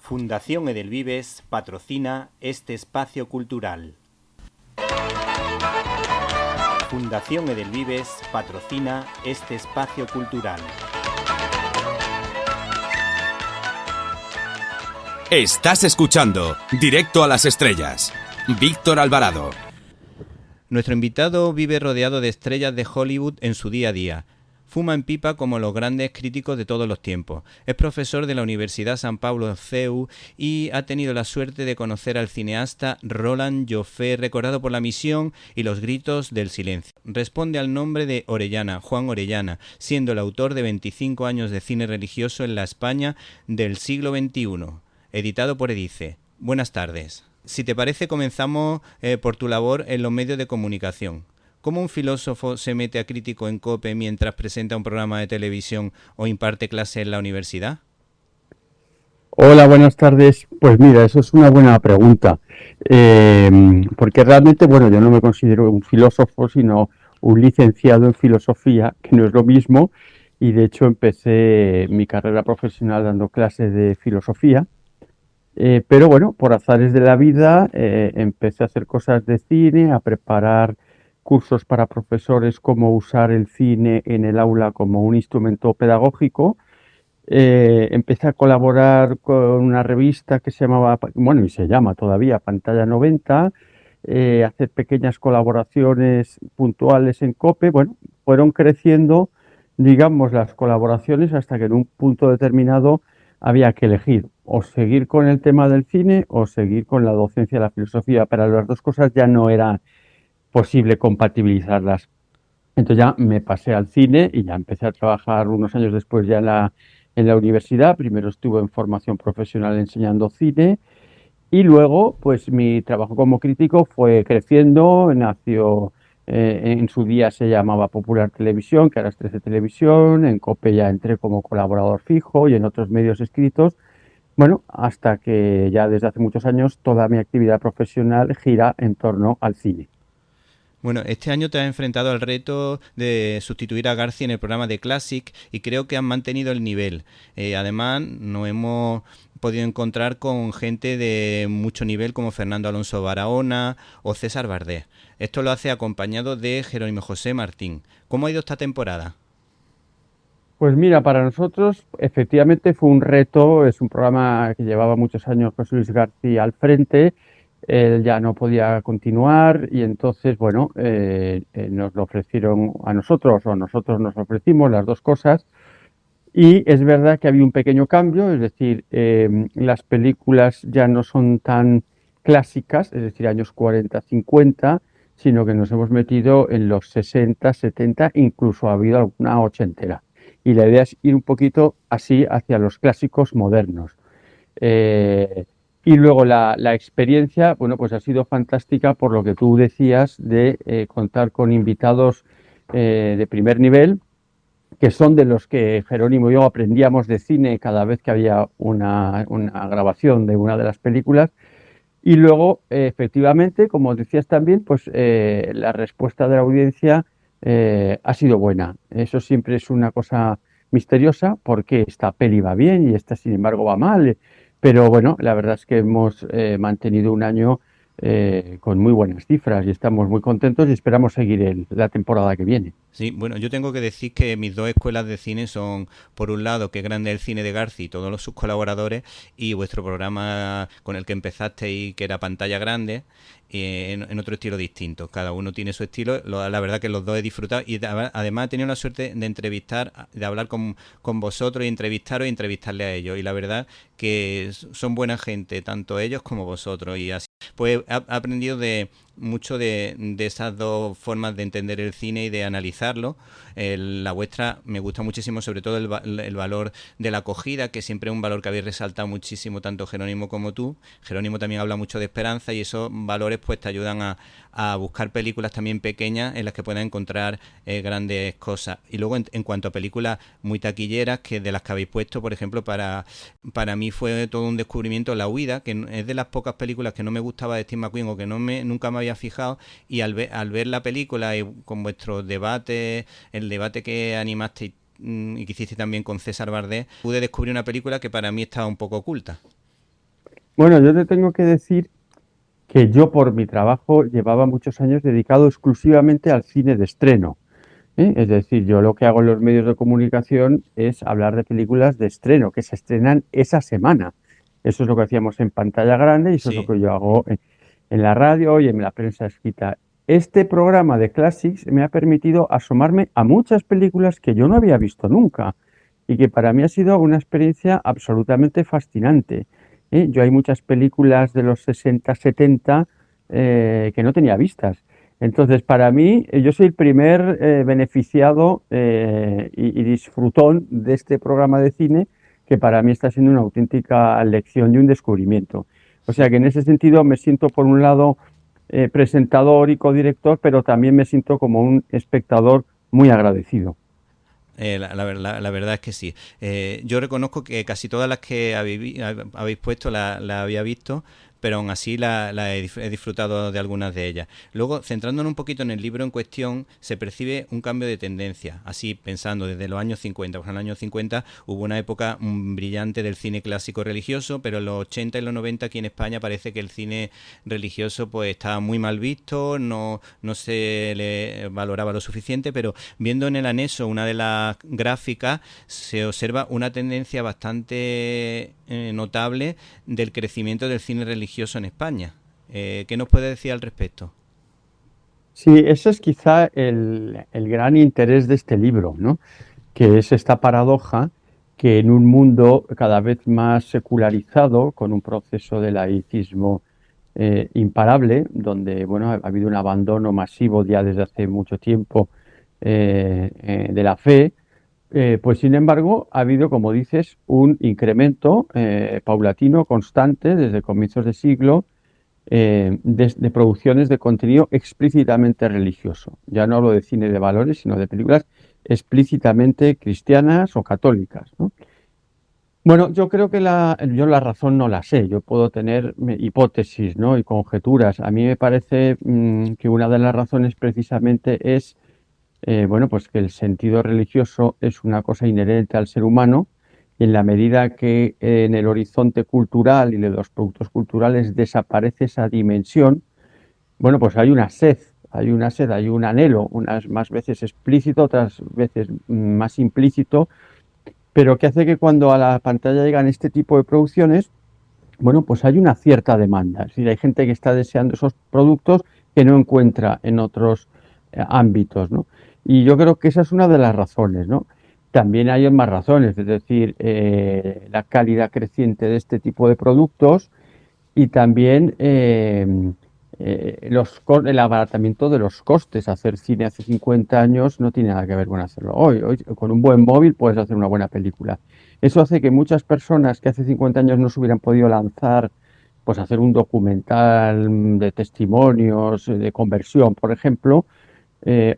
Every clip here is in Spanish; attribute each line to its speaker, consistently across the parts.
Speaker 1: Fundación Edelvives patrocina este espacio cultural. Fundación Edelvives patrocina este espacio cultural.
Speaker 2: Estás escuchando Directo a las Estrellas. Víctor Alvarado.
Speaker 1: Nuestro invitado vive rodeado de estrellas de Hollywood en su día a día. Fuma en pipa como los grandes críticos de todos los tiempos. Es profesor de la Universidad San Pablo CEU y ha tenido la suerte de conocer al cineasta Roland Joffé, recordado por La Misión y Los Gritos del Silencio. Responde al nombre de Orellana, Juan Orellana, siendo el autor de 25 años de cine religioso en la España del siglo XXI. Editado por Edice. Buenas tardes. Si te parece, comenzamos por tu labor en los medios de comunicación. ¿Cómo un filósofo se mete a crítico en COPE mientras presenta un programa de televisión o imparte clases en la universidad?
Speaker 3: Hola, buenas tardes. Pues mira, eso es una buena pregunta, porque realmente, bueno, yo no me considero un filósofo, sino un licenciado en filosofía, que no es lo mismo, y de hecho empecé mi carrera profesional dando clases de filosofía, pero bueno, por azares de la vida empecé a hacer cosas de cine, a preparar cursos para profesores, cómo usar el cine en el aula como un instrumento pedagógico. Empecé a colaborar con una revista que se llamaba, bueno, y se llama todavía Pantalla 90, hacer pequeñas colaboraciones puntuales en COPE. Bueno, fueron creciendo, digamos, las colaboraciones hasta que en un punto determinado había que elegir o seguir con el tema del cine o seguir con la docencia de la filosofía, pero las dos cosas ya no era posible compatibilizarlas. Entonces ya me pasé al cine y ya empecé a trabajar unos años después ya en la universidad. Primero estuve en formación profesional enseñando cine y luego pues mi trabajo como crítico fue creciendo, nació, en su día se llamaba Popular Televisión, que ahora es 13 Televisión, en COPE ya entré como colaborador fijo y en otros medios escritos. Bueno, hasta que ya desde hace muchos años toda mi actividad profesional gira en torno al cine.
Speaker 1: Bueno, este año te has enfrentado al reto de sustituir a Garci en el programa de Classic y creo que has mantenido el nivel. Además, nos hemos podido encontrar con gente de mucho nivel como Fernando Alonso Barahona o César Bardés. Esto lo hace acompañado de Jerónimo José Martín. ¿Cómo ha ido esta temporada?
Speaker 3: Pues mira, para nosotros efectivamente fue un reto, es un programa que llevaba muchos años José Luis García al frente, él ya no podía continuar y entonces, bueno, nos lo ofrecieron a nosotros o nosotros nos ofrecimos las dos cosas y es verdad que había un pequeño cambio, es decir, las películas ya no son tan clásicas, es decir, años 40, 50, sino que nos hemos metido en los 60, 70, incluso ha habido alguna ochentera. Y la idea es ir un poquito así hacia los clásicos modernos. Y luego la experiencia, bueno, pues ha sido fantástica por lo que tú decías de contar con invitados de primer nivel, que son de los que Jerónimo y yo aprendíamos de cine cada vez que había una grabación de una de las películas. Y luego, efectivamente, como decías también, pues la respuesta de la audiencia ha sido buena. Eso siempre es una cosa misteriosa porque esta peli va bien y esta, sin embargo, va mal. Pero bueno, la verdad es que hemos mantenido un año con muy buenas cifras y estamos muy contentos y esperamos seguir la temporada que viene.
Speaker 1: Sí, bueno, yo tengo que decir que mis dos escuelas de cine son, por un lado, Qué grande el cine de Garci y todos sus colaboradores, y vuestro programa con el que empezasteis, que era Pantalla Grande, en otro estilo distinto. Cada uno tiene su estilo. La verdad que los dos he disfrutado y además he tenido la suerte de entrevistar, de hablar con vosotros y entrevistaros y entrevistarle a ellos. Y la verdad que son buena gente, tanto ellos como vosotros. Y así pues he aprendido mucho de esas dos formas de entender el cine y de analizarlo. La vuestra me gusta muchísimo, sobre todo el valor de la acogida, que siempre es un valor que habéis resaltado muchísimo tanto Jerónimo como tú. Jerónimo también habla mucho de esperanza y esos valores pues te ayudan a buscar películas también pequeñas en las que puedas encontrar grandes cosas. Y luego en cuanto a películas muy taquilleras, que de las que habéis puesto, por ejemplo, para mí fue todo un descubrimiento La Huida, que es de las pocas películas que no me gustaba de Steve McQueen o que nunca me había fijado, y al ver la película y con vuestro debate, el debate que animaste y que hiciste también con César Bardés, pude descubrir una película que para mí estaba un poco oculta.
Speaker 3: Bueno, yo te tengo que decir que yo por mi trabajo llevaba muchos años dedicado exclusivamente al cine de estreno. Es decir, yo lo que hago en los medios de comunicación es hablar de películas de estreno, que se estrenan esa semana. Eso es lo que hacíamos en pantalla grande y eso es lo
Speaker 1: Sí.
Speaker 3: que yo hago en la radio y en la prensa escrita. Este programa de Classics me ha permitido asomarme a muchas películas que yo no había visto nunca y que para mí ha sido una experiencia absolutamente fascinante. Yo hay muchas películas de los 60, 70 que no tenía vistas. Entonces, para mí, yo soy el primer beneficiado y disfrutón de este programa de cine, que para mí está siendo una auténtica lección y un descubrimiento. O sea que en ese sentido me siento, por un lado, presentador y codirector, pero también me siento como un espectador muy agradecido.
Speaker 1: La verdad es que sí. Yo reconozco que casi todas las que habéis puesto la había visto, pero aún así he disfrutado de algunas de ellas. Luego, centrándonos un poquito en el libro en cuestión, se percibe un cambio de tendencia. Así, pensando desde los años 50, pues en los años 50 hubo una época brillante del cine clásico religioso, pero en los 80 y los 90 aquí en España parece que el cine religioso pues estaba muy mal visto, no se le valoraba lo suficiente, pero viendo en el anexo una de las gráficas se observa una tendencia bastante notable del crecimiento del cine religioso en España. ¿Qué nos puede decir al respecto?
Speaker 3: Sí, ese es quizá el gran interés de este libro, ¿no? Que es esta paradoja que en un mundo cada vez más secularizado, con un proceso de laicismo imparable, donde bueno, ha habido un abandono masivo ya desde hace mucho tiempo de la fe, pues sin embargo ha habido, como dices, un incremento paulatino, constante, desde comienzos de siglo, de producciones de contenido explícitamente religioso. Ya no hablo de cine de valores, sino de películas explícitamente cristianas o católicas, ¿no? Bueno, yo creo que yo la razón no la sé, yo puedo tener hipótesis, ¿no? Y conjeturas. A mí me parece que una de las razones precisamente es, bueno, pues que el sentido religioso es una cosa inherente al ser humano y en la medida que en el horizonte cultural y de los productos culturales desaparece esa dimensión, bueno, pues hay un anhelo, unas más veces explícito, otras veces más implícito, pero que hace que cuando a la pantalla llegan este tipo de producciones, bueno, pues hay una cierta demanda. Es decir, hay gente que está deseando esos productos que no encuentra en otros ámbitos, ¿no? Y yo creo que esa es una de las razones, ¿no? También hay más razones, es decir, la calidad creciente de este tipo de productos y también el abaratamiento de los costes. Hacer cine hace 50 años no tiene nada que ver con hacerlo hoy. Hoy con un buen móvil puedes hacer una buena película. Eso hace que muchas personas que hace 50 años no se hubieran podido lanzar, pues hacer un documental de testimonios, de conversión, por ejemplo,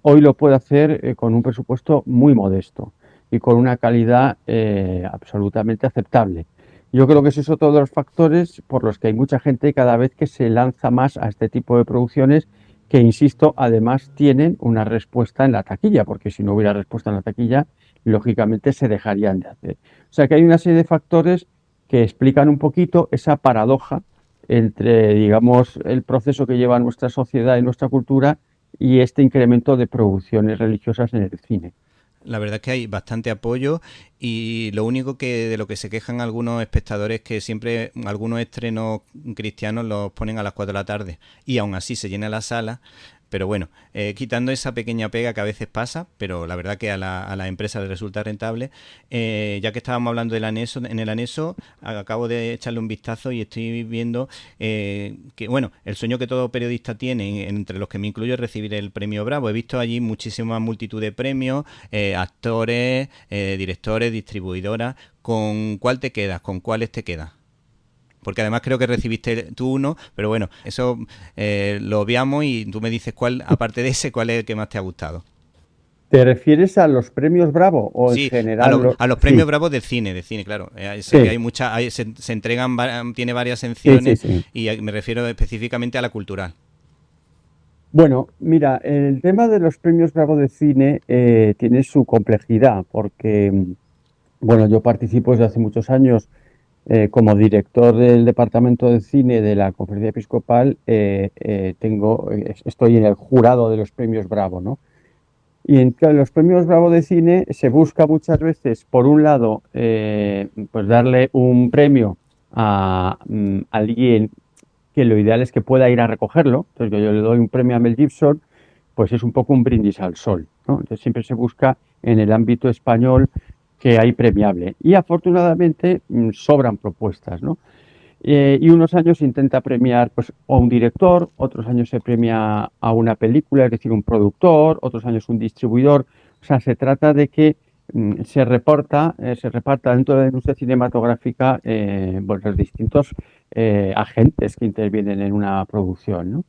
Speaker 3: hoy lo puede hacer con un presupuesto muy modesto y con una calidad absolutamente aceptable. Yo creo que ese es otro de los factores por los que hay mucha gente cada vez que se lanza más a este tipo de producciones que, insisto, además tienen una respuesta en la taquilla, porque si no hubiera respuesta en la taquilla, lógicamente se dejarían de hacer. O sea que hay una serie de factores que explican un poquito esa paradoja entre, digamos, el proceso que lleva nuestra sociedad y nuestra cultura y este incremento de producciones religiosas en el cine.
Speaker 1: La verdad es que hay bastante apoyo y lo único que de lo que se quejan algunos espectadores es que siempre algunos estrenos cristianos los ponen a las 4 de la tarde y aún así se llena la sala. Pero bueno, quitando esa pequeña pega que a veces pasa, pero la verdad que a la empresa le resulta rentable, ya que estábamos hablando del anexo, en el anexo acabo de echarle un vistazo y estoy viendo que, bueno, el sueño que todo periodista tiene, entre los que me incluyo, es recibir el premio Bravo. He visto allí muchísima multitud de premios, actores, directores, distribuidoras. ¿Con cuál te quedas? ¿Con cuáles te quedas? Porque además creo que recibiste tú uno, pero bueno, eso lo obviamos y tú me dices cuál, aparte de ese, cuál es el que más te ha gustado.
Speaker 3: ¿Te refieres a los premios Bravo o en
Speaker 1: Sí,
Speaker 3: general?
Speaker 1: a los premios
Speaker 3: Sí,
Speaker 1: Bravos de cine, claro. Sé que
Speaker 3: sí,
Speaker 1: hay muchas, se entregan, tiene varias
Speaker 3: sí, sí,
Speaker 1: secciones
Speaker 3: sí.
Speaker 1: y me refiero específicamente a la cultural.
Speaker 3: Bueno, mira, el tema de los premios Bravo de cine tiene su complejidad porque, bueno, yo participo desde hace muchos años como director del departamento de cine de la Conferencia Episcopal, estoy en el jurado de los premios Bravo, ¿no? Y en los premios Bravo de cine se busca muchas veces, por un lado, pues darle un premio a alguien que lo ideal es que pueda ir a recogerlo. Entonces, yo le doy un premio a Mel Gibson, pues es un poco un brindis al sol, ¿no? Entonces, siempre se busca en el ámbito español que hay premiable. Y afortunadamente sobran propuestas, ¿no? Y unos años se intenta premiar pues, a un director, otros años se premia a una película, es decir, un productor, otros años un distribuidor. O sea, se trata de que se reparta dentro de la industria cinematográfica pues, los distintos agentes que intervienen en una producción, ¿no?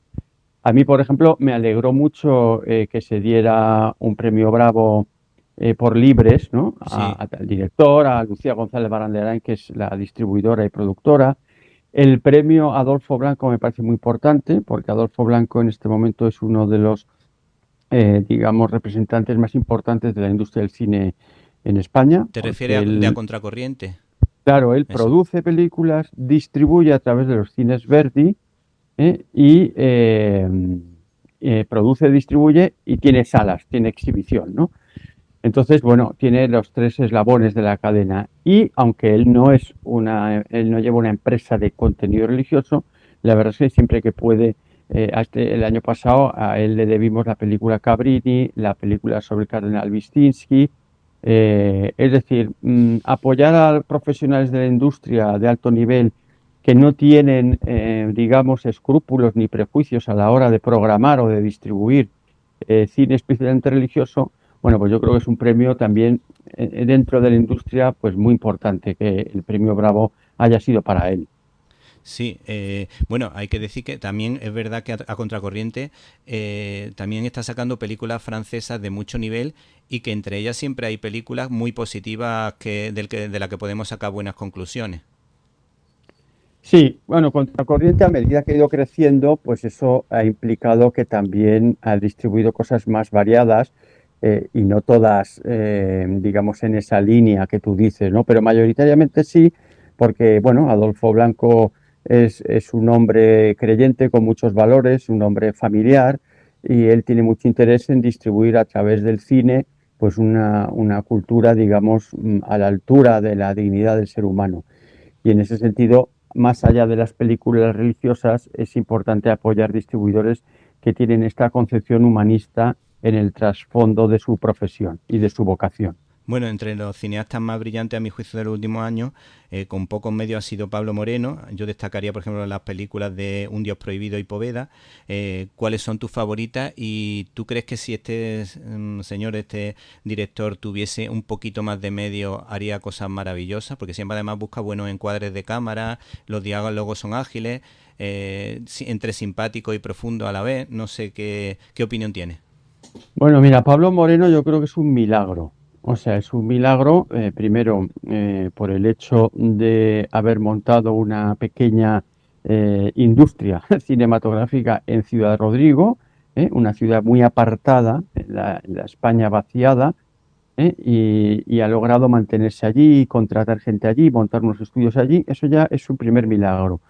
Speaker 3: A mí, por ejemplo, me alegró mucho que se diera un premio Bravo por Libres, ¿no?
Speaker 1: Sí.
Speaker 3: Al director, a Lucía González Barandiarán, que es la distribuidora y productora. El premio Adolfo Blanco me parece muy importante, porque Adolfo Blanco en este momento es uno de los, digamos, representantes más importantes de la industria del cine en España.
Speaker 1: ¿Te refieres de A Contracorriente?
Speaker 3: Claro, él
Speaker 1: Eso.
Speaker 3: produce películas, distribuye a través de los cines Verdi, y produce, distribuye y tiene salas, tiene exhibición, ¿no? Entonces, bueno, tiene los tres eslabones de la cadena y aunque él no lleva una empresa de contenido religioso, la verdad es que siempre que puede, el año pasado a él le debimos la película Cabrini, la película sobre el cardenal Wyszynski, es decir, apoyar a profesionales de la industria de alto nivel que no tienen, digamos, escrúpulos ni prejuicios a la hora de programar o de distribuir cine especialmente religioso. Bueno, pues yo creo que es un premio también dentro de la industria pues muy importante que el premio Bravo haya sido para él.
Speaker 1: Sí, bueno, hay que decir que también es verdad que a Contracorriente también está sacando películas francesas de mucho nivel y que entre ellas siempre hay películas muy positivas de las que podemos sacar buenas conclusiones.
Speaker 3: Sí, bueno, Contracorriente a medida que ha ido creciendo, pues eso ha implicado que también ha distribuido cosas más variadas y no todas, digamos, en esa línea que tú dices, ¿no? Pero mayoritariamente sí, porque, bueno, Adolfo Blanco es un hombre creyente con muchos valores, un hombre familiar y él tiene mucho interés en distribuir a través del cine, pues una cultura, digamos, a la altura de la dignidad del ser humano. Y en ese sentido, más allá de las películas religiosas, es importante apoyar distribuidores que tienen esta concepción humanista en el trasfondo de su profesión y de su vocación.
Speaker 1: Bueno, entre los cineastas más brillantes a mi juicio de los últimos años, con pocos medios ha sido Pablo Moreno. Yo destacaría, por ejemplo, las películas de Un Dios Prohibido y Poveda. ¿Cuáles son tus favoritas? ¿Y tú crees que si este señor, este director, tuviese un poquito más de medios, haría cosas maravillosas? Porque siempre además busca buenos encuadres de cámara, los diálogos son ágiles, entre simpático y profundo a la vez. No sé qué opinión tienes.
Speaker 3: Bueno, mira, Pablo Moreno yo creo que es un milagro. O sea, es un milagro, primero, por el hecho de haber montado una pequeña industria cinematográfica en Ciudad Rodrigo, una ciudad muy apartada, la España vaciada, y ha logrado mantenerse allí, contratar gente allí, montar unos estudios allí. Eso ya es su primer milagro.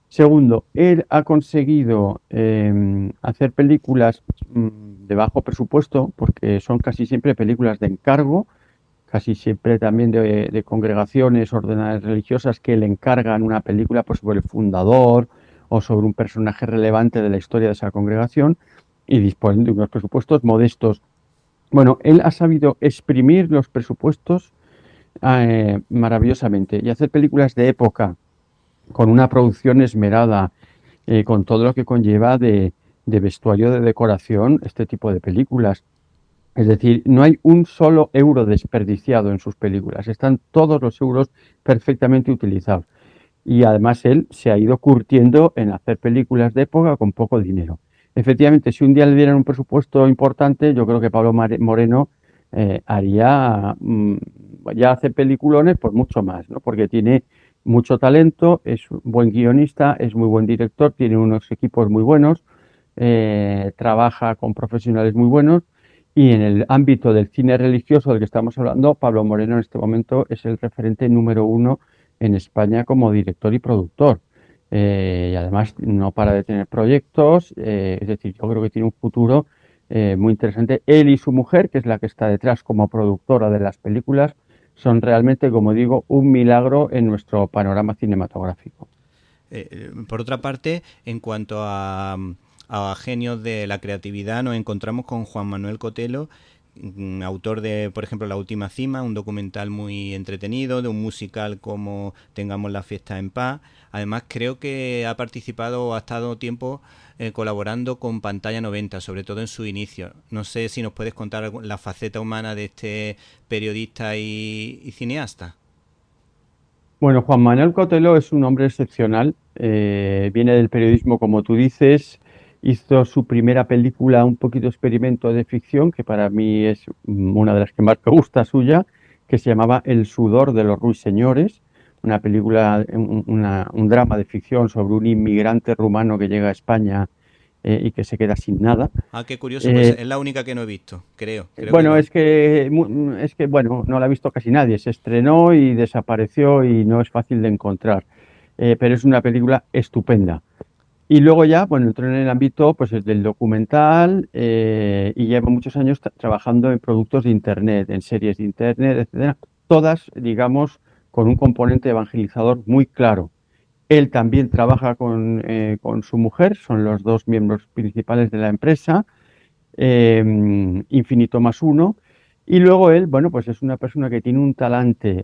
Speaker 3: Segundo, él ha conseguido hacer películas de bajo presupuesto, porque son casi siempre películas de encargo, casi siempre también de congregaciones ordenadas religiosas que le encargan una película pues, sobre el fundador o sobre un personaje relevante de la historia de esa congregación y disponen de unos presupuestos modestos. Bueno, él ha sabido exprimir los presupuestos maravillosamente y hacer películas de época con una producción esmerada, con todo lo que conlleva de vestuario, de decoración, este tipo de películas. Es decir, no hay un solo euro desperdiciado en sus películas, están todos los euros perfectamente utilizados. Y además él se ha ido curtiendo en hacer películas de época con poco dinero. Efectivamente, si un día le dieran un presupuesto importante, yo creo que Pablo Moreno ya hace peliculones por mucho más, ¿no? Porque tiene mucho talento, es un buen guionista, es muy buen director, tiene unos equipos muy buenos, trabaja con profesionales muy buenos y en el ámbito del cine religioso del que estamos hablando, Pablo Moreno en este momento es el referente número uno en España como director y productor. Y además no para de tener proyectos, es decir, yo creo que tiene un futuro muy interesante. Él y su mujer, que es la que está detrás como productora de las películas, son realmente, como digo, un milagro en nuestro panorama cinematográfico.
Speaker 1: Por otra parte, en cuanto a genios de la creatividad, nos encontramos con Juan Manuel Cotelo, autor de, por ejemplo, La Última Cima, un documental muy entretenido, de un musical como Tengamos la fiesta en paz. Además, creo que ha participado o ha estado tiempo colaborando con Pantalla 90, sobre todo en su inicio. No sé si nos puedes contar la faceta humana de este periodista y cineasta.
Speaker 3: Bueno, Juan Manuel Cotelo es un hombre excepcional, viene del periodismo, como tú dices, hizo su primera película, un poquito experimento de ficción, que para mí es una de las que más me gusta suya, que se llamaba El sudor de los ruiseñores, una película, un drama de ficción sobre un inmigrante rumano que llega a España y que se queda sin nada.
Speaker 1: Ah, qué curioso, pues
Speaker 3: Eh,
Speaker 1: es la única que no he visto, creo que
Speaker 3: bueno,
Speaker 1: no.
Speaker 3: es que bueno, no la ha visto casi nadie. Se estrenó y desapareció y no es fácil de encontrar. Pero es una película estupenda. Y luego ya, bueno, entró en el ámbito pues del documental y llevo muchos años trabajando en productos de Internet, en series de Internet, etcétera. Todas, digamos, con un componente evangelizador muy claro. Él también trabaja con su mujer, son los dos miembros principales de la empresa, Infinito más uno. Y luego él, bueno, pues es una persona que tiene un talante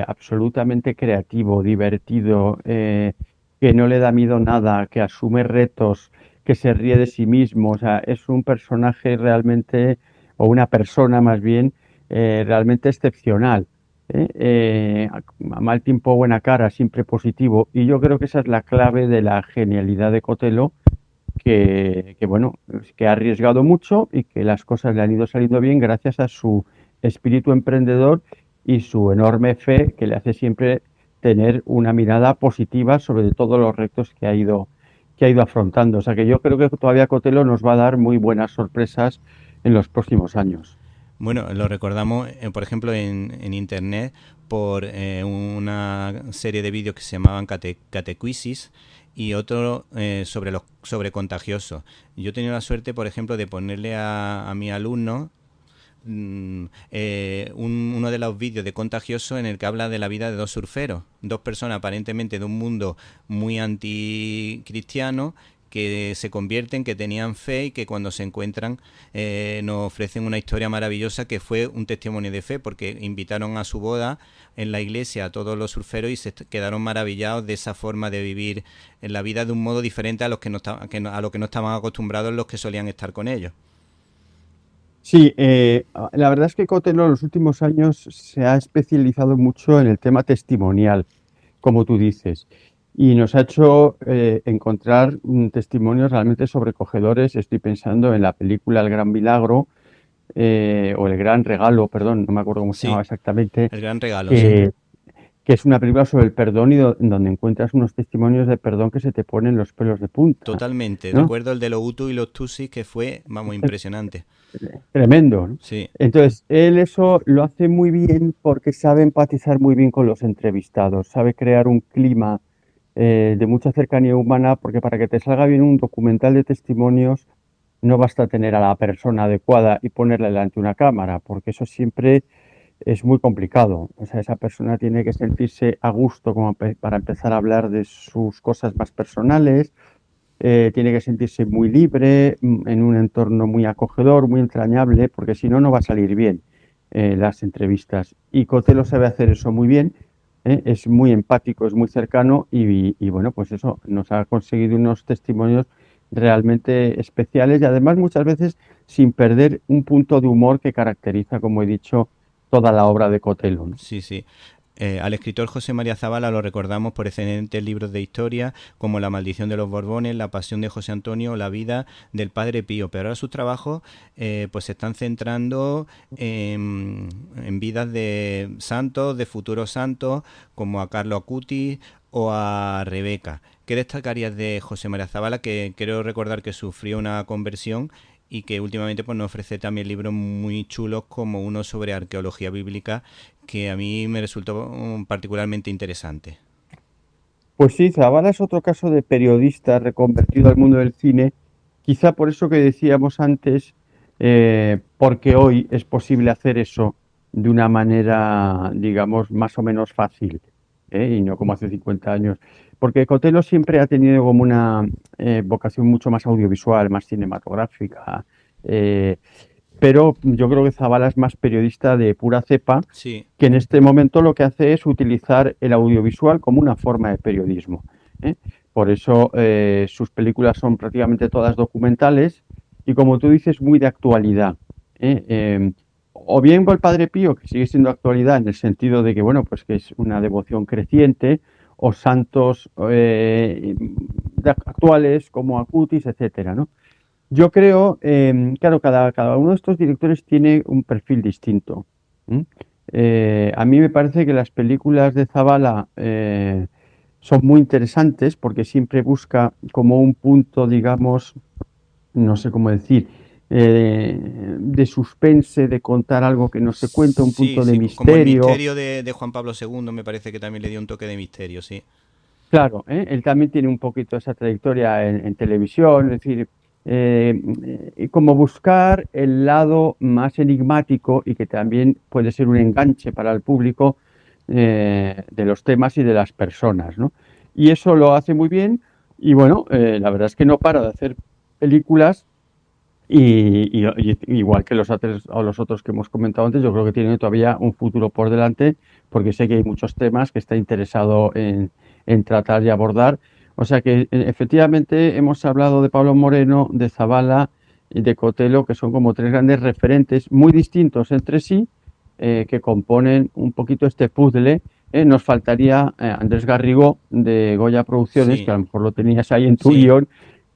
Speaker 3: absolutamente creativo, divertido, que no le da miedo nada, que asume retos, que se ríe de sí mismo. O sea, es un personaje realmente, o una persona más bien, realmente excepcional. A mal tiempo, buena cara, siempre positivo. Y yo creo que esa es la clave de la genialidad de Cotelo bueno, que ha arriesgado mucho y que las cosas le han ido saliendo bien gracias a su espíritu emprendedor y su enorme fe que le hace siempre tener una mirada positiva sobre todos los retos que ha ido afrontando. O sea que yo creo que todavía Cotelo nos va a dar muy buenas sorpresas en los próximos años.
Speaker 1: Bueno, lo recordamos, por ejemplo, en internet por una serie de vídeos que se llamaban catequesis y otro sobre contagiosos. Yo he tenido la suerte, por ejemplo, de ponerle a mi alumno uno de los vídeos de Contagioso en el que habla de la vida de dos surferos, dos personas aparentemente de un mundo muy anticristiano que se convierten, que tenían fe y que cuando se encuentran nos ofrecen una historia maravillosa que fue un testimonio de fe porque invitaron a su boda en la iglesia a todos los surferos y se quedaron maravillados de esa forma de vivir en la vida de un modo diferente a los a lo que no estaban acostumbrados los que solían estar con ellos.
Speaker 3: Sí, la verdad es que Cotelo en los últimos años se ha especializado mucho en el tema testimonial, como tú dices, y nos ha hecho encontrar testimonios realmente sobrecogedores. Estoy pensando en la película El Gran Milagro o El Gran Regalo, perdón, no me acuerdo cómo se llamaba
Speaker 1: Sí,
Speaker 3: exactamente,
Speaker 1: el gran regalo, sí.
Speaker 3: que, que es una película sobre el perdón y donde encuentras unos testimonios de perdón que se te ponen los pelos de punta,
Speaker 1: Totalmente.
Speaker 3: ¿no?
Speaker 1: Recuerdo el de los Hutus y los Tutsis que fue, vamos, impresionante.
Speaker 3: Tremendo, ¿no?
Speaker 1: Sí,
Speaker 3: Entonces, él eso lo hace muy bien porque sabe empatizar muy bien con los entrevistados, sabe crear un clima de mucha cercanía humana, porque para que te salga bien un documental de testimonios, no basta tener a la persona adecuada y ponerla delante de una cámara, porque eso siempre es muy complicado. O sea, esa persona tiene que sentirse a gusto como para empezar a hablar de sus cosas más personales, tiene que sentirse muy libre, en un entorno muy acogedor, muy entrañable, porque si no, no va a salir bien las entrevistas. Y Cotelo sabe hacer eso muy bien, es muy empático, es muy cercano y bueno, pues eso, nos ha conseguido unos testimonios realmente especiales y además muchas veces sin perder un punto de humor que caracteriza, como he dicho, toda la obra de Cotelo, ¿no?
Speaker 1: sí, sí. Al escritor José María Zabala lo recordamos por excelentes libros de historia como La maldición de los Borbones, La pasión de José Antonio o La vida del Padre Pío, pero ahora sus trabajos pues se están centrando en vidas de santos, de futuros santos, como a Carlo Acutis o a Rebeca. ¿Qué destacarías de José María Zabala, que creo recordar que sufrió una conversión y que últimamente pues, nos ofrece también libros muy chulos como uno sobre arqueología bíblica que a mí me resultó particularmente interesante.
Speaker 3: Pues sí, Zavala es otro caso de periodista reconvertido al mundo del cine, quizá por eso que decíamos antes, porque hoy es posible hacer eso de una manera, digamos, más o menos fácil, y no como hace 50 años. Porque Cotelo siempre ha tenido como una vocación mucho más audiovisual, más cinematográfica, eh, pero yo creo que Zavala es más periodista de pura cepa,
Speaker 1: Sí,
Speaker 3: que en este momento lo que hace es utilizar el audiovisual como una forma de periodismo, ¿eh? Por eso sus películas son prácticamente todas documentales y, como tú dices, muy de actualidad, ¿eh? O bien por el Padre Pío, que sigue siendo actualidad en el sentido de que, bueno, pues que es una devoción creciente, o santos actuales como Acutis, etcétera, ¿no? Yo creo, claro, cada uno de estos directores tiene un perfil distinto. ¿M? A mí me parece que las películas de Zabala son muy interesantes porque siempre busca como un punto, digamos, no sé cómo decir, de suspense, de contar algo que no se cuenta, un
Speaker 1: sí,
Speaker 3: punto de
Speaker 1: sí, como el
Speaker 3: misterio.
Speaker 1: misterio de Juan Pablo II me parece que también le dio un toque de misterio, sí.
Speaker 3: Claro, él también tiene un poquito esa trayectoria en televisión, es decir, como buscar el lado más enigmático y que también puede ser un enganche para el público de los temas y de las personas, ¿no? Y eso lo hace muy bien y bueno, la verdad es que no para de hacer películas igual que los otros que hemos comentado antes, yo creo que tiene todavía un futuro por delante, porque sé que hay muchos temas que está interesado en tratar y abordar. O sea que efectivamente hemos hablado de Pablo Moreno, de Zabala y de Cotelo, que son como tres grandes referentes muy distintos entre sí, que componen un poquito este puzzle. Nos faltaría Andrés Garrigó de Goya Producciones, que
Speaker 1: Sí,
Speaker 3: a lo mejor lo tenías ahí en tu
Speaker 1: sí,
Speaker 3: guión,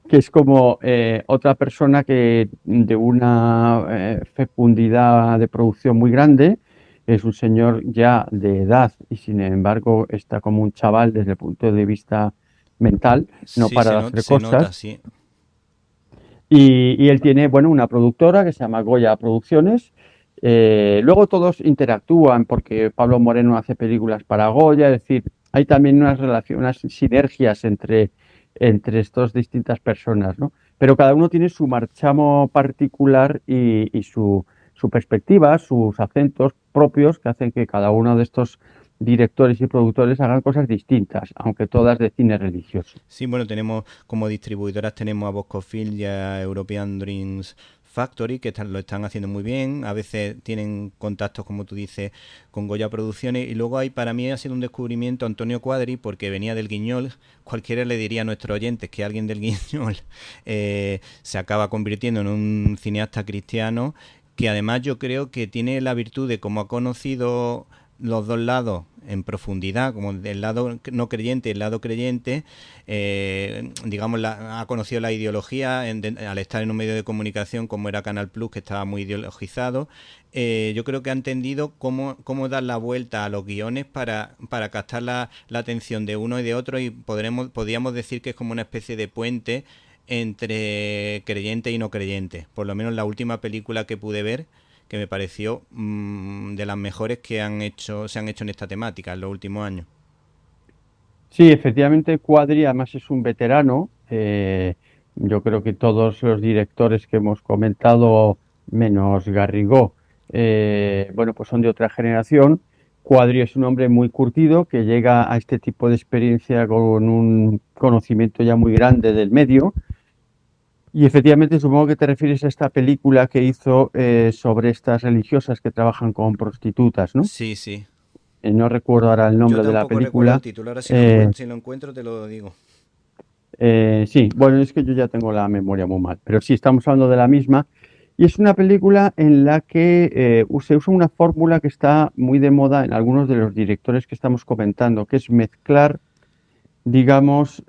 Speaker 3: que es como otra persona que de una fecundidad de producción muy grande, es un señor ya de edad y sin embargo está como un chaval desde el punto de vista mental, no
Speaker 1: sí,
Speaker 3: para de hacer
Speaker 1: se nota,
Speaker 3: cosas.
Speaker 1: sí.
Speaker 3: Y él tiene, bueno, una productora que se llama Goya Producciones. Luego todos interactúan porque Pablo Moreno hace películas para Goya, es decir, hay también unas relaciones, unas sinergias entre estas distintas personas, ¿no? Pero cada uno tiene su marchamo particular y su perspectiva, sus acentos propios que hacen que cada uno de estos directores y productores hagan cosas distintas, aunque todas de cine religioso.
Speaker 1: Sí, bueno, tenemos como distribuidoras, tenemos a Boscofilm y a European Dreams Factory, que lo están haciendo muy bien. A veces tienen contactos, como tú dices, con Goya Producciones. Y luego hay, para mí ha sido un descubrimiento Antonio Cuadri, porque venía del Guiñol. Cualquiera le diría a nuestros oyentes que alguien del Guiñol se acaba convirtiendo en un cineasta cristiano, que además yo creo que tiene la virtud de, como ha conocido los dos lados en profundidad, como el lado no creyente y el lado creyente, digamos, ha conocido la ideología al estar en un medio de comunicación como era Canal Plus, que estaba muy ideologizado. Yo creo que ha entendido cómo dar la vuelta a los guiones para captar la atención de uno y de otro, y podríamos decir que es como una especie de puente entre creyente y no creyente. Por lo menos la última película que pude ver, que me pareció de las mejores que se han hecho en esta temática en los últimos años.
Speaker 3: Sí, efectivamente, Cuadri además es un veterano. Yo creo que todos los directores que hemos comentado, menos Garrigó, bueno, pues son de otra generación. Cuadri es un hombre muy curtido que llega a este tipo de experiencia con un conocimiento ya muy grande del medio. Y efectivamente, supongo que te refieres a esta película que hizo sobre estas religiosas que trabajan con prostitutas, ¿no?
Speaker 1: Sí, sí.
Speaker 3: No recuerdo ahora el
Speaker 1: Yo
Speaker 3: nombre de la
Speaker 1: tampoco recuerdo el
Speaker 3: película.
Speaker 1: título. Ahora
Speaker 3: Eh,
Speaker 1: si lo encuentro te lo digo.
Speaker 3: Sí, bueno, es que yo ya tengo la memoria muy mal, pero sí, estamos hablando de la misma. Y es una película en la que se usa una fórmula que está muy de moda en algunos de los directores que estamos comentando, que es mezclar, digamos,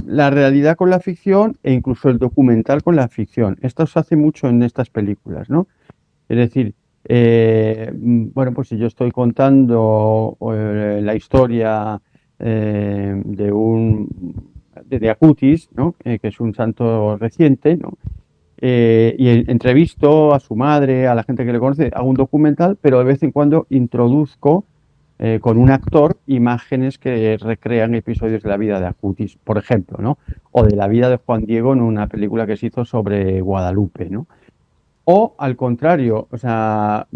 Speaker 3: la realidad con la ficción e incluso el documental con la ficción. Esto se hace mucho en estas películas, ¿no? Es decir, bueno, pues si yo estoy contando la historia de Acutis, ¿no? Que es un santo reciente, ¿no? entrevisto a su madre, a la gente que le conoce, hago un documental, pero de vez en cuando introduzco con un actor imágenes que recrean episodios de la vida de Acutis, por ejemplo, ¿no? O de la vida de Juan Diego en una película que se hizo sobre Guadalupe, ¿no? O al contrario, o sea,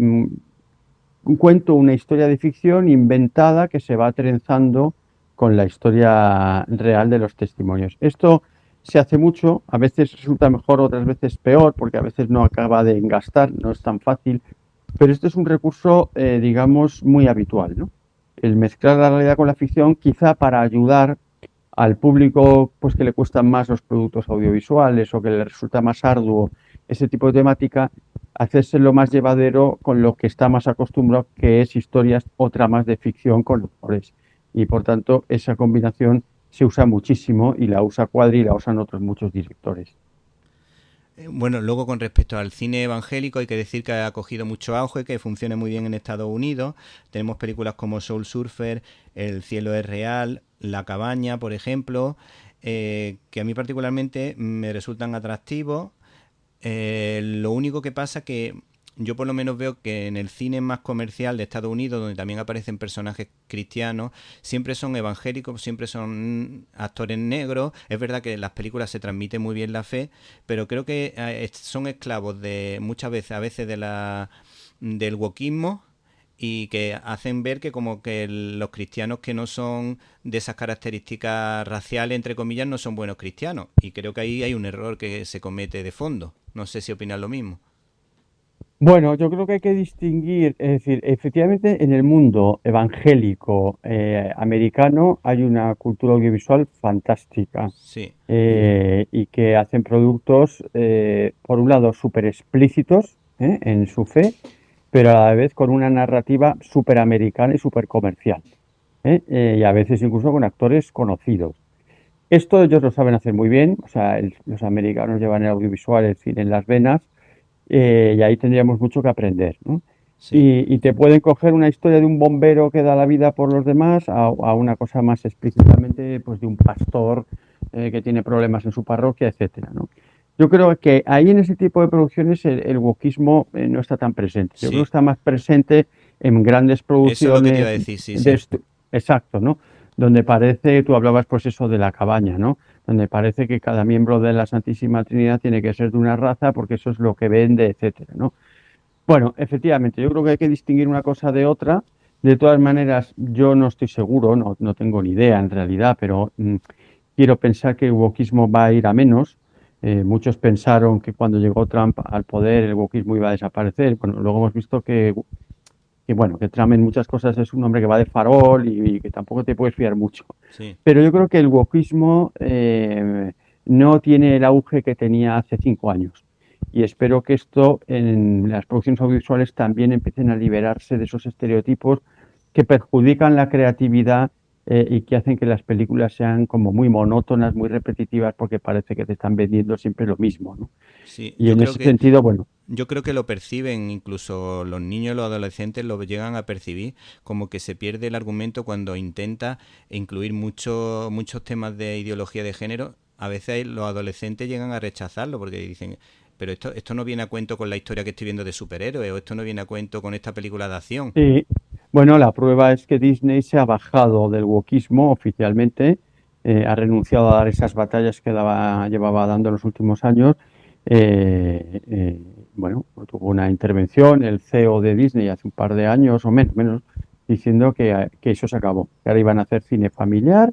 Speaker 3: cuento una historia de ficción inventada que se va trenzando con la historia real de los testimonios. Esto se hace mucho, a veces resulta mejor, otras veces peor, porque a veces no acaba de engastar, no es tan fácil, pero este es un recurso, digamos, muy habitual, ¿no? El mezclar la realidad con la ficción, quizá para ayudar al público pues que le cuestan más los productos audiovisuales o que le resulta más arduo ese tipo de temática, hacérselo más llevadero con lo que está más acostumbrado, que es historias o tramas de ficción con actores. Y por tanto, esa combinación se usa muchísimo y la usa Cuadri y la usan otros muchos directores.
Speaker 1: Bueno, luego con respecto al cine evangélico hay que decir que ha cogido mucho auge, que funciona muy bien en Estados Unidos. Tenemos películas como Soul Surfer, El cielo es real, La cabaña, por ejemplo, que a mí particularmente me resultan atractivos. Lo único que pasa que yo por lo menos veo que en el cine más comercial de Estados Unidos, donde también aparecen personajes cristianos, siempre son evangélicos, siempre son actores negros. Es verdad que en las películas se transmite muy bien la fe, pero creo que son esclavos de muchas veces, a veces del wokismo, y que hacen ver que como que los cristianos que no son de esas características raciales, entre comillas, no son buenos cristianos. Y creo que ahí hay un error que se comete de fondo. No sé si opinas lo mismo.
Speaker 3: Bueno, yo creo que hay que distinguir, es decir, efectivamente en el mundo evangélico americano hay una cultura audiovisual fantástica
Speaker 1: Sí,
Speaker 3: y que hacen productos, por un lado, súper explícitos en su fe, pero a la vez con una narrativa súper americana y súper comercial, y a veces incluso con actores conocidos. Esto ellos lo saben hacer muy bien, o sea, los americanos llevan el audiovisual, el cine en las venas, y ahí tendríamos mucho que aprender, ¿no?
Speaker 1: sí.
Speaker 3: Y te pueden coger una historia de un bombero que da la vida por los demás a una cosa más explícitamente pues de un pastor que tiene problemas en su parroquia, etcétera, ¿no? Yo creo que ahí en ese tipo de producciones el wokismo no está tan presente. Yo creo que
Speaker 1: Sí,
Speaker 3: está más presente en grandes
Speaker 1: eso es lo que te iba
Speaker 3: producciones
Speaker 1: a decir, sí, sí.
Speaker 3: exacto, ¿no? Donde parece, tú hablabas pues eso de la cabaña, ¿no? Donde parece que cada miembro de la Santísima Trinidad tiene que ser de una raza porque eso es lo que vende, etcétera, ¿no? Bueno, efectivamente, yo creo que hay que distinguir una cosa de otra. De todas maneras, yo no estoy seguro, no tengo ni idea en realidad, pero quiero pensar que el wokismo va a ir a menos. Muchos pensaron que cuando llegó Trump al poder el wokismo iba a desaparecer. Bueno, luego hemos visto bueno, que Trump en muchas cosas es un hombre que va de farol y que tampoco te puedes fiar mucho.
Speaker 1: Sí.
Speaker 3: Pero yo creo que el wokismo no tiene el auge que tenía hace 5 años. Y espero que esto en las producciones audiovisuales también empiecen a liberarse de esos estereotipos que perjudican la creatividad y que hacen que las películas sean como muy monótonas, muy repetitivas, porque parece que te están vendiendo siempre lo mismo, ¿no?
Speaker 1: Sí,
Speaker 3: Y en ese sentido, bueno,
Speaker 1: yo creo que lo perciben, incluso los niños y los adolescentes lo llegan a percibir, como que se pierde el argumento cuando intenta incluir muchos temas de ideología de género. A veces los adolescentes llegan a rechazarlo porque dicen, pero esto no viene a cuento con la historia que estoy viendo de superhéroes, o esto no viene a cuento con esta película de acción.
Speaker 3: sí. Bueno, la prueba es que Disney se ha bajado del wokismo oficialmente, ha renunciado a dar esas batallas que llevaba dando en los últimos años. Bueno, tuvo una intervención el CEO de Disney hace un par de años o menos, diciendo que eso se acabó, que ahora iban a hacer cine familiar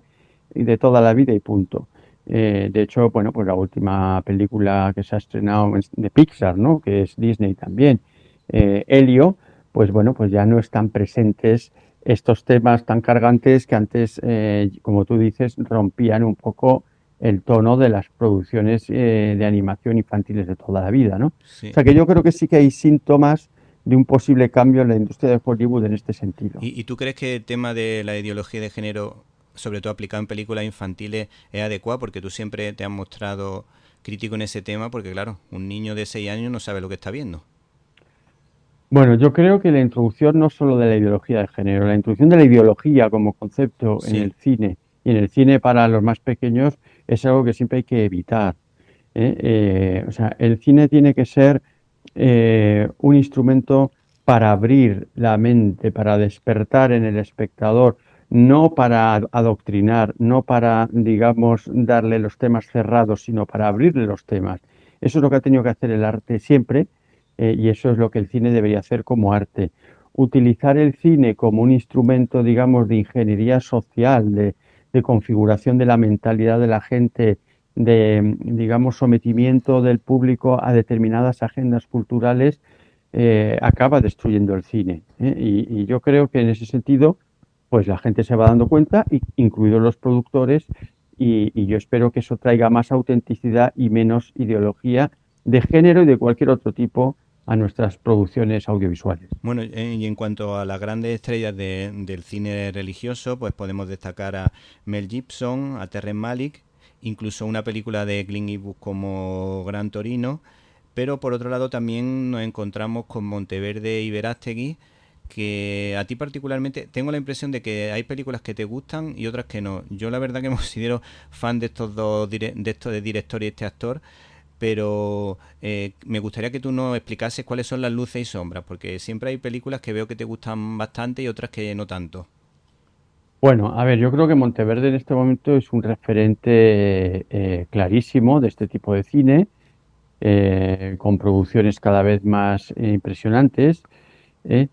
Speaker 3: y de toda la vida y punto. De hecho, bueno, pues la última película que se ha estrenado de Pixar, ¿no? Que es Disney también, Helio, pues bueno, pues ya no están presentes estos temas tan cargantes que antes, como tú dices, rompían un poco el tono de las producciones de animación infantiles de toda la vida, ¿no? O
Speaker 1: Sí.
Speaker 3: sea que yo creo que sí que hay síntomas de un posible cambio en la industria de Hollywood en este sentido.
Speaker 1: ¿Y tú crees que el tema de la ideología de género, sobre todo aplicado en películas infantiles, es adecuado? Porque tú siempre te has mostrado crítico en ese tema, porque claro, un niño de 6 años no sabe lo que está viendo.
Speaker 3: Bueno, yo creo que la introducción no solo de la ideología de género, la introducción de la ideología como concepto en
Speaker 1: Sí,
Speaker 3: el cine y en el cine para los más pequeños es algo que siempre hay que evitar. O sea, el cine tiene que ser un instrumento para abrir la mente, para despertar en el espectador, no para adoctrinar, no para, digamos, darle los temas cerrados, sino para abrirle los temas. Eso es lo que ha tenido que hacer el arte siempre, y eso es lo que el cine debería hacer como arte. Utilizar el cine como un instrumento, digamos, de ingeniería social, de configuración de la mentalidad de la gente, de, digamos, sometimiento del público a determinadas agendas culturales, acaba destruyendo el cine. Y yo creo que en ese sentido, pues la gente se va dando cuenta, incluidos los productores, y yo espero que eso traiga más autenticidad y menos ideología de género y de cualquier otro tipo a nuestras producciones audiovisuales.
Speaker 1: Bueno, y en cuanto a las grandes estrellas del cine religioso, pues podemos destacar a Mel Gibson, a Terrence Malick, incluso una película de Clint Eastwood como Gran Torino, pero por otro lado también nos encontramos con Monteverde y Verástegui, que a ti particularmente tengo la impresión de que hay películas que te gustan y otras que no. Yo la verdad que me considero fan de estos dos de estos de director y este actor, pero me gustaría que tú nos explicases cuáles son las luces y sombras, porque siempre hay películas que veo que te gustan bastante y otras que no tanto.
Speaker 3: Bueno, a ver, yo creo que Monteverde en este momento es un referente clarísimo de este tipo de cine, con producciones cada vez más impresionantes. ¿Eh?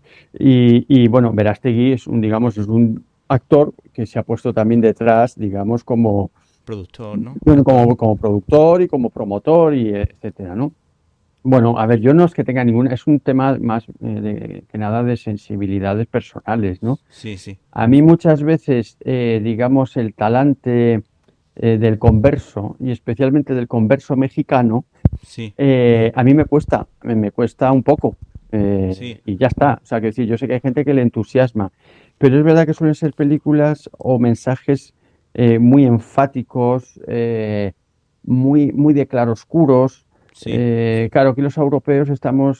Speaker 3: Bueno, Verástegui es un, digamos, es un actor que se ha puesto también detrás, digamos, como,
Speaker 1: Productor, ¿no?
Speaker 3: bueno, como productor y como promotor y etcétera, ¿no? Bueno, a ver, yo no es que tenga ninguna, es un tema más que nada de sensibilidades personales, ¿no?
Speaker 1: Sí, sí,
Speaker 3: A mí muchas veces, digamos, el talante del converso y especialmente del converso mexicano,
Speaker 1: sí,
Speaker 3: a mí me cuesta un poco,
Speaker 1: sí,
Speaker 3: y ya está. O sea, que sí, yo sé que hay gente que le entusiasma, pero es verdad que suelen ser películas o mensajes muy enfáticos, muy de claroscuros.
Speaker 1: sí.
Speaker 3: Claro, aquí los europeos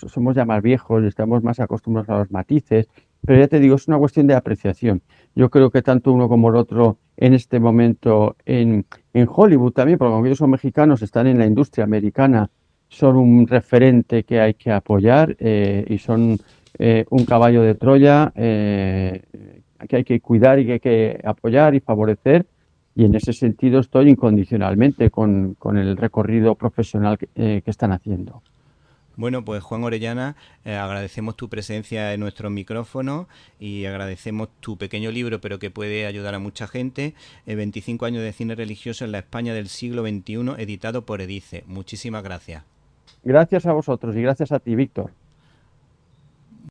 Speaker 3: somos ya más viejos, estamos más acostumbrados a los matices, pero ya te digo, es una cuestión de apreciación. Yo creo que tanto uno como el otro en este momento en Hollywood también, porque aunque ellos son mexicanos, están en la industria americana, son un referente que hay que apoyar, y son un caballo de Troya que hay que cuidar y que hay que apoyar y favorecer. Y en ese sentido estoy incondicionalmente con el recorrido profesional que están haciendo.
Speaker 1: Bueno, pues Juan Orellana, agradecemos tu presencia en nuestro micrófono y agradecemos tu pequeño libro, pero que puede ayudar a mucha gente, 25 años de cine religioso en la España del siglo XXI, editado por Edice. Muchísimas gracias.
Speaker 3: Gracias a vosotros y gracias a ti, Víctor.